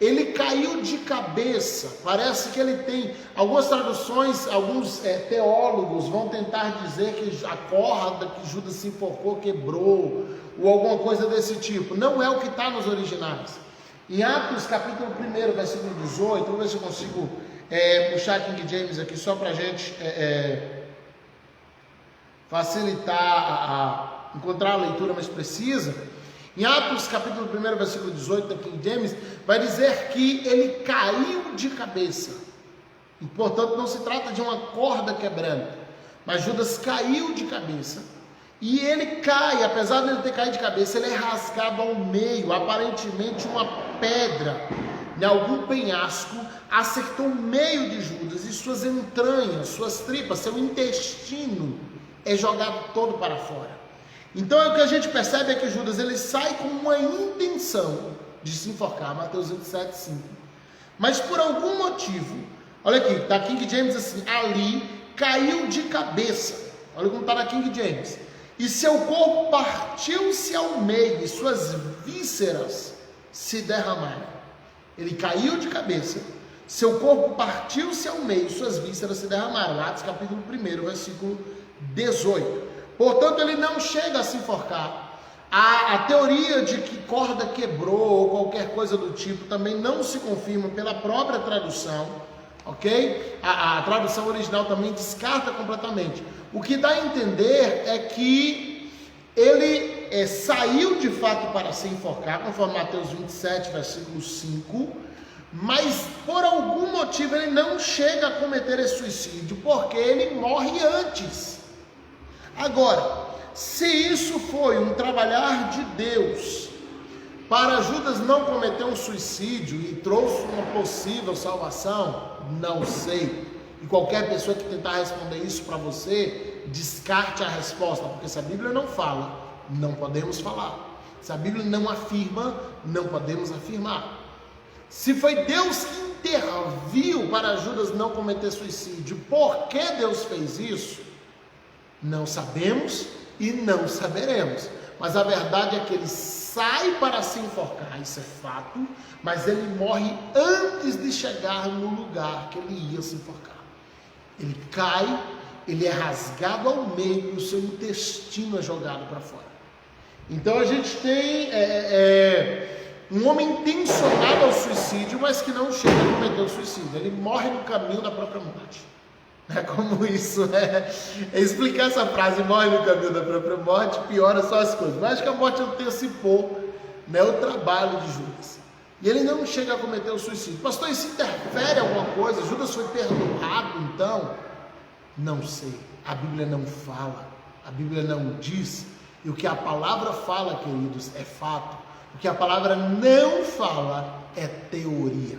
Ele caiu de cabeça. Parece que ele tem, algumas traduções, alguns teólogos vão tentar dizer que a corda que Judas se enforcou quebrou, ou alguma coisa desse tipo. Não é o que está nos originais. Em Atos capítulo 1, versículo 18, vamos ver se eu consigo puxar King James aqui, só para a gente facilitar, encontrar a leitura mais precisa. Em Atos capítulo 1, versículo 18 da King James, vai dizer que ele caiu de cabeça. E portanto não se trata de uma corda quebrando, mas Judas caiu de cabeça. E ele cai, apesar de ele ter caído de cabeça, ele é rasgado ao meio. Aparentemente uma pedra, em algum penhasco, acertou o meio de Judas, e suas entranhas, suas tripas, seu intestino é jogado todo para fora. Então o que a gente percebe é que Judas, ele sai com uma intenção de se enforcar, Mateus 27, 5. Mas por algum motivo, olha aqui, está King James assim, ali caiu de cabeça. Olha como está na King James. E seu corpo partiu-se ao meio, e suas vísceras se derramaram. Ele caiu de cabeça, seu corpo partiu-se ao meio, suas vísceras se derramaram. Atos capítulo 1, versículo 18. Portanto, ele não chega a se enforcar. A teoria de que corda quebrou ou qualquer coisa do tipo também não se confirma pela própria tradução, ok? A tradução original também descarta completamente. O que dá a entender é que ele saiu de fato para se enforcar, conforme Mateus 27, versículo 5, mas por algum motivo ele não chega a cometer esse suicídio, porque ele morre antes. Agora, se isso foi um trabalhar de Deus para Judas não cometer um suicídio e trouxe uma possível salvação, não sei. E qualquer pessoa que tentar responder isso para você, descarte a resposta, porque se a Bíblia não fala, não podemos falar. Se a Bíblia não afirma, não podemos afirmar. Se foi Deus que interviu para Judas não cometer suicídio, por que Deus fez isso? Não sabemos e não saberemos, mas a verdade é que ele sai para se enforcar, isso é fato, mas ele morre antes de chegar no lugar que ele ia se enforcar. Ele cai, ele é rasgado ao meio e o seu intestino é jogado para fora. Então a gente tem um homem intencionado ao suicídio, mas que não chega a cometer o suicídio, ele morre no caminho da própria morte. Como isso explicar essa frase, morre no caminho da própria morte, piora só as coisas. Mas acho que a morte antecipou o trabalho de Judas. E ele não chega a cometer o suicídio. Pastor, isso interfere em alguma coisa? Judas foi perdoado então? Não sei. A Bíblia não fala. A Bíblia não diz. E o que a palavra fala, queridos, é fato. O que a palavra não fala é teoria.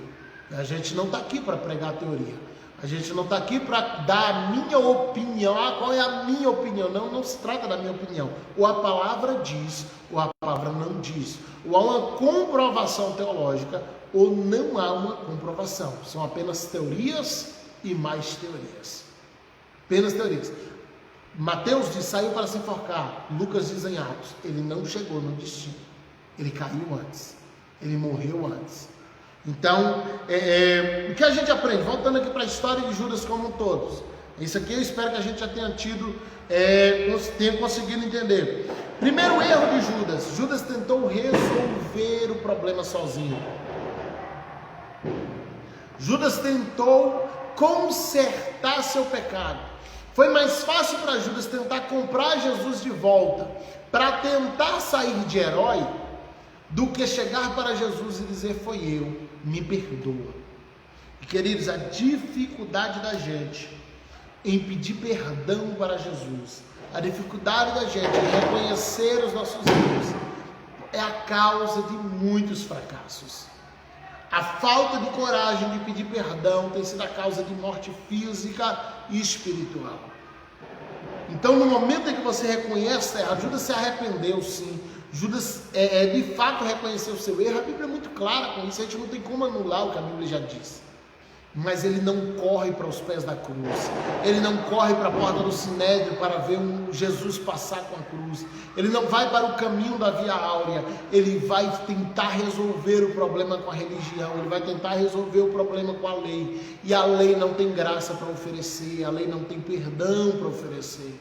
A gente não está aqui para pregar teoria. A gente não está aqui para dar a minha opinião. Qual é a minha opinião? Não se trata da minha opinião. Ou a palavra diz, ou a palavra não diz. Ou há uma comprovação teológica, ou não há uma comprovação. São apenas teorias e mais teorias. Apenas teorias. Mateus diz, saiu para se enforcar. Lucas diz em Atos, ele não chegou no destino. Ele caiu antes. Ele morreu antes. Então, o que a gente aprende? Voltando aqui para a história de Judas como um todo. Isso aqui eu espero que a gente já tenha tenha conseguido entender. Primeiro erro de Judas. Judas tentou resolver o problema sozinho. Judas tentou consertar seu pecado. Foi mais fácil para Judas tentar comprar Jesus de volta, para tentar sair de herói, do que chegar para Jesus e dizer: foi eu, me perdoa. E, queridos, a dificuldade da gente em pedir perdão para Jesus, a dificuldade da gente em reconhecer os nossos erros, é a causa de muitos fracassos. A falta de coragem de pedir perdão tem sido a causa de morte física e espiritual. Então, no momento em que você reconhece, Judas se arrependeu sim, Judas de fato reconheceu o seu erro. A Bíblia é muito clara com isso, a gente não tem como anular o que a Bíblia já diz. Mas ele não corre para os pés da cruz, ele não corre para a porta do Sinédrio para ver Jesus passar com a cruz, ele não vai para o caminho da Via Áurea, ele vai tentar resolver o problema com a religião, ele vai tentar resolver o problema com a lei, e a lei não tem graça para oferecer, a lei não tem perdão para oferecer.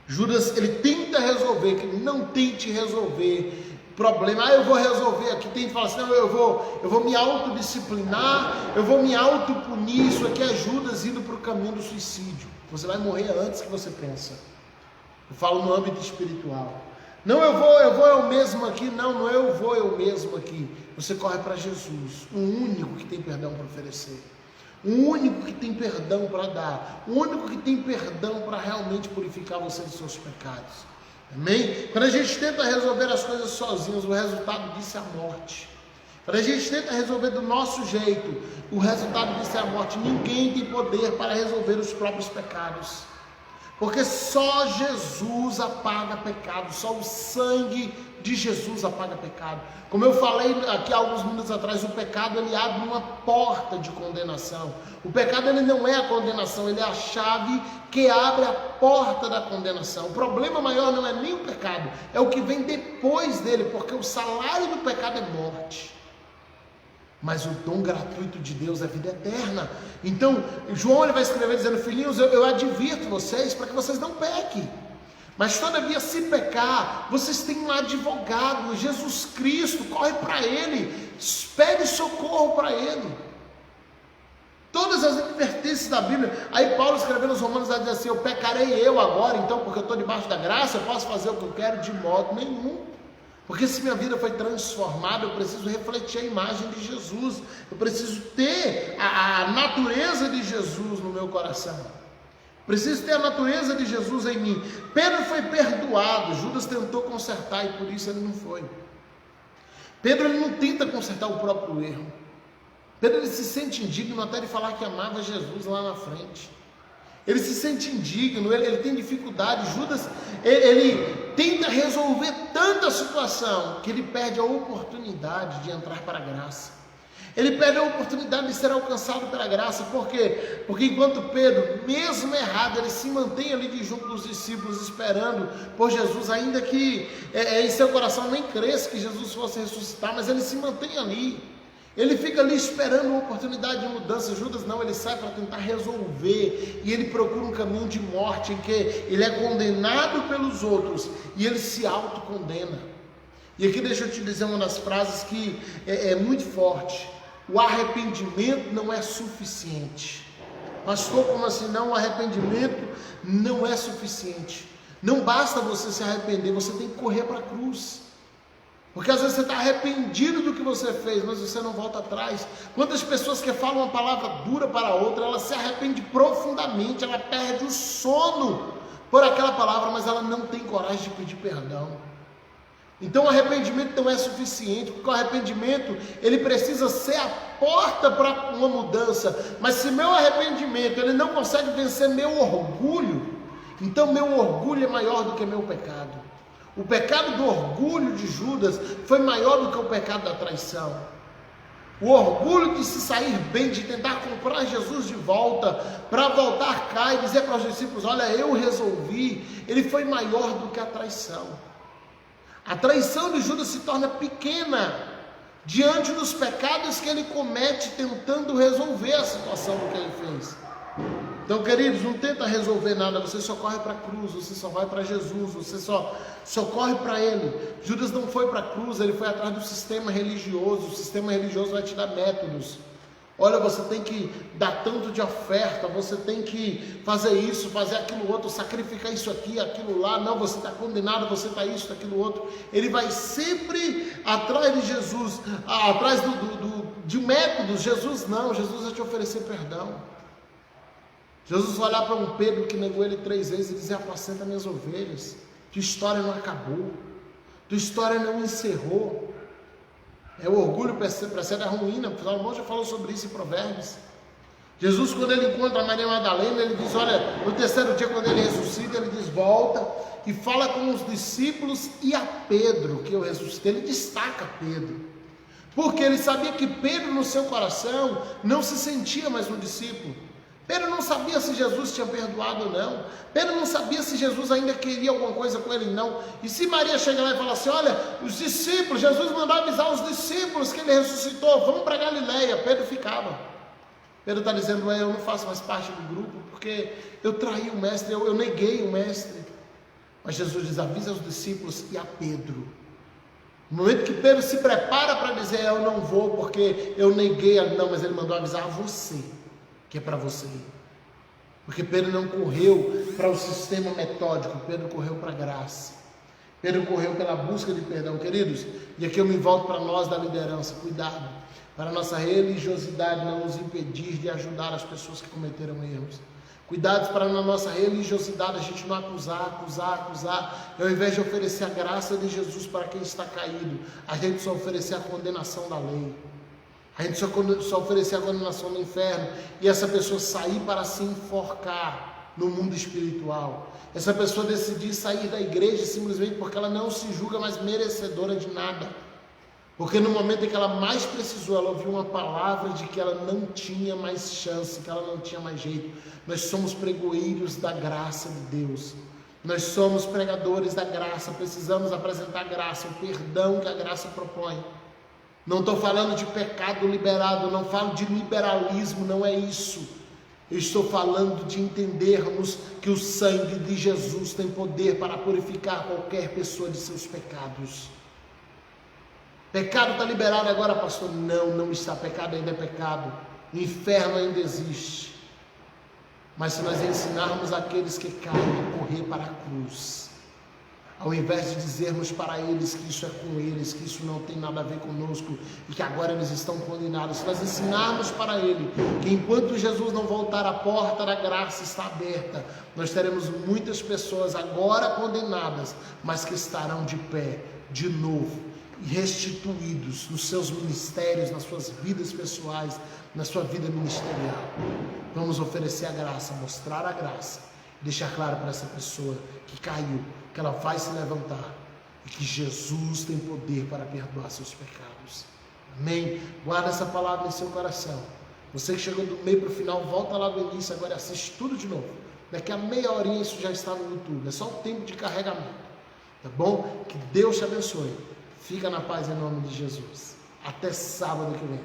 Judas, ele tenta resolver, que ele não tente resolver problema. Eu vou resolver aqui, tem que falar assim: não, eu vou me autodisciplinar, eu vou me autopunir. Isso aqui é Judas indo para o caminho do suicídio. Você vai morrer antes que você pensa. Eu falo no âmbito espiritual. Não, eu vou eu mesmo aqui. Não eu vou eu mesmo aqui. Você corre para Jesus, o único que tem perdão para oferecer, o único que tem perdão para dar, o único que tem perdão para realmente purificar você dos seus pecados. Amém? Quando a gente tenta resolver as coisas sozinhos, o resultado disso é a morte. Quando a gente tenta resolver do nosso jeito, o resultado disso é a morte. Ninguém tem poder para resolver os próprios pecados, porque só Jesus apaga pecado, só o sangue de Jesus apaga pecado. Como eu falei aqui há alguns minutos atrás, o pecado ele abre uma porta de condenação. O pecado ele não é a condenação, ele é a chave que abre a porta da condenação. O problema maior não é nem o pecado, é o que vem depois dele, porque o salário do pecado é morte. Mas o dom gratuito de Deus é vida eterna. Então, João ele vai escrever dizendo: filhinhos, eu advirto vocês para que vocês não pequem. Mas todavia, se pecar, vocês têm um advogado, Jesus Cristo, corre para Ele, pede socorro para Ele. Todas as advertências da Bíblia, aí Paulo escrevendo aos Romanos, vai dizer assim: eu pecarei eu agora, então, porque eu estou debaixo da graça, eu posso fazer o que eu quero? De modo nenhum. Porque se minha vida foi transformada, eu preciso refletir a imagem de Jesus, eu preciso ter a natureza de Jesus no meu coração, preciso ter a natureza de Jesus em mim. Pedro foi perdoado, Judas tentou consertar e por isso ele não foi. Pedro ele não tenta consertar o próprio erro. Pedro ele se sente indigno até de falar que amava Jesus lá na frente. Ele se sente indigno, ele tem dificuldade. Judas, ele tenta resolver tanta situação que ele perde a oportunidade de entrar para a graça. Ele perde a oportunidade de ser alcançado pela graça. Por quê? Porque enquanto Pedro, mesmo errado, ele se mantém ali de junto dos discípulos, esperando por Jesus, ainda que em seu coração nem cresça que Jesus fosse ressuscitar, mas ele se mantém ali. Ele fica ali esperando uma oportunidade de mudança. Judas não, ele sai para tentar resolver, e ele procura um caminho de morte, em que ele é condenado pelos outros, e ele se autocondena. E aqui deixa eu te dizer uma das frases que é muito forte: o arrependimento não é suficiente. Pastor, como assim não? O arrependimento não é suficiente. Não basta você se arrepender, você tem que correr para a cruz. Porque às vezes você está arrependido do que você fez, mas você não volta atrás. Quantas pessoas que falam uma palavra dura para outra, ela se arrepende profundamente, ela perde o sono por aquela palavra, mas ela não tem coragem de pedir perdão. Então o arrependimento não é suficiente, porque o arrependimento ele precisa ser a porta para uma mudança. Mas se meu arrependimento ele não consegue vencer meu orgulho, então meu orgulho é maior do que meu pecado. O pecado do orgulho de Judas foi maior do que o pecado da traição. O orgulho de se sair bem, de tentar comprar Jesus de volta, para voltar cá e dizer para os discípulos: olha, eu resolvi, ele foi maior do que a traição. A traição de Judas se torna pequena diante dos pecados que ele comete, tentando resolver a situação do que ele fez. Então, queridos, não tenta resolver nada, você só corre para a cruz, você só vai para Jesus, você só corre para Ele. Judas não foi para a cruz, ele foi atrás do sistema religioso. O sistema religioso vai te dar métodos, Olha, você tem que dar tanto de oferta, você tem que fazer isso, fazer aquilo outro, sacrificar isso aqui, aquilo lá. Não, você está condenado, você está isso, aquilo outro. Ele vai sempre atrás de Jesus, atrás de métodos. Jesus vai te oferecer perdão. Jesus vai olhar para um Pedro que negou ele 3 vezes e dizer: apacenta minhas ovelhas. Tua história não acabou, tua história não encerrou. O orgulho precede a ruína. O Salomão já falou sobre isso em Provérbios. Jesus, quando ele encontra Maria Madalena, ele diz: olha, no 3º dia, quando ele ressuscita, ele diz: volta e fala com os discípulos e a Pedro, que eu ressuscitei. Ele destaca Pedro, porque ele sabia que Pedro, no seu coração, não se sentia mais um discípulo. Pedro não sabia se Jesus tinha perdoado ou não. Pedro não sabia se Jesus ainda queria alguma coisa com ele, não. E se Maria chega lá e fala assim: olha, os discípulos, Jesus mandou avisar os discípulos que ele ressuscitou, vamos para Galileia. Pedro ficava. Pedro está dizendo: eu não faço mais parte do grupo, porque eu traí o mestre, eu neguei o mestre. Mas Jesus diz: avisa os discípulos e a Pedro. No momento que Pedro se prepara para dizer: eu não vou porque eu neguei, não, mas ele mandou avisar a você, que é para você ir. Porque Pedro não correu para o sistema metódico, Pedro correu para a graça. Pedro correu pela busca de perdão, queridos. E aqui eu me volto para nós da liderança: cuidado, para a nossa religiosidade não nos impedir de ajudar as pessoas que cometeram erros. Cuidado para na nossa religiosidade a gente não acusar. E ao invés de oferecer a graça de Jesus para quem está caído, a gente só oferecer a condenação da lei. A gente só oferecer a condenação do inferno, e essa pessoa sair para se enforcar no mundo espiritual. Essa pessoa decidir sair da igreja simplesmente porque ela não se julga mais merecedora de nada. Porque no momento em que ela mais precisou, ela ouviu uma palavra de que ela não tinha mais chance, que ela não tinha mais jeito. Nós somos pregoeiros da graça de Deus. Nós somos pregadores da graça, precisamos apresentar a graça, o perdão que a graça propõe. Não estou falando de pecado liberado, não falo de liberalismo, não é isso. Eu estou falando de entendermos que o sangue de Jesus tem poder para purificar qualquer pessoa de seus pecados. Pecado está liberado agora, pastor? Não, não está. Pecado ainda é pecado. O inferno ainda existe. Mas se nós ensinarmos aqueles que caem a correr para a cruz, ao invés de dizermos para eles que isso é com eles, que isso não tem nada a ver conosco e que agora eles estão condenados, se nós ensinarmos para ele que enquanto Jesus não voltar, a porta da graça está aberta, nós teremos muitas pessoas agora condenadas, mas que estarão de pé de novo e restituídos nos seus ministérios, nas suas vidas pessoais, na sua vida ministerial. Vamos oferecer a graça, mostrar a graça, deixar claro para essa pessoa que caiu, que ela vai se levantar e que Jesus tem poder para perdoar seus pecados. Amém? Guarda essa palavra em seu coração. Você que chegou do meio para o final, volta lá do início agora e assiste tudo de novo. Daqui a meia horinha isso já está no YouTube. É só o tempo de carregamento. Tá bom? Que Deus te abençoe. Fica na paz em nome de Jesus. Até sábado que vem.